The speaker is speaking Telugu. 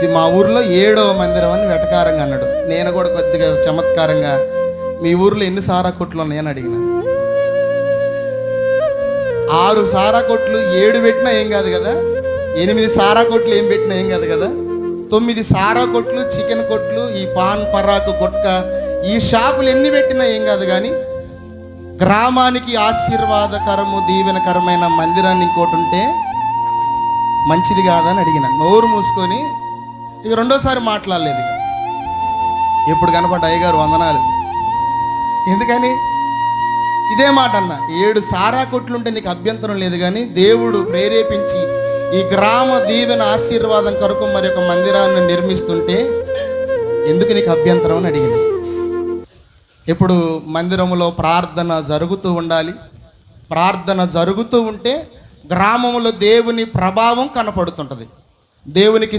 ఇది మా ఊర్లో 7వ మందిరం అని వెటకారంగా అన్నాడు. నేను కూడా కొద్దిగా చమత్కారంగా, మీ ఊర్లో ఎన్ని సారా కొట్లు ఉన్నాయని అడిగిన. 6 సారా కొట్లు 7 పెట్టినా ఏం కాదు కదా, 8 సారా కొట్లు ఏం పెట్టినా ఏం కాదు కదా, 9 సారా కొట్లు, చికెన్ కొట్లు, ఈ పాన్ పరాకు గుట్క, ఈ షాపులు ఎన్ని పెట్టినా ఏం కాదు. కానీ గ్రామానికి ఆశీర్వాదకరము దీవెనకరమైన మందిరాన్ని ఇంకోటి ఉంటే మంచిది కాదని అడిగిన. నోరు మూసుకొని ఇక రెండోసారి మాట్లాడలేదు. ఎప్పుడు కనపడ్డ అయ్యగారు వందనాలు. ఎందుకని ఇదే మాట అన్న, 7 సారా కొట్లుంటే నీకు అభ్యంతరం లేదు, కానీ దేవుడు ప్రేరేపించి ఈ గ్రామ దీవెన ఆశీర్వాదం కొరకు మరి ఒక మందిరాన్ని నిర్మిస్తుంటే ఎందుకు నీకు అభ్యంతరం అని అడిగింది. ఇప్పుడు మందిరంలో ప్రార్థన జరుగుతూ ఉండాలి. ప్రార్థన జరుగుతూ ఉంటే గ్రామంలో దేవుని ప్రభావం కనపడుతుంటుంది. దేవునికి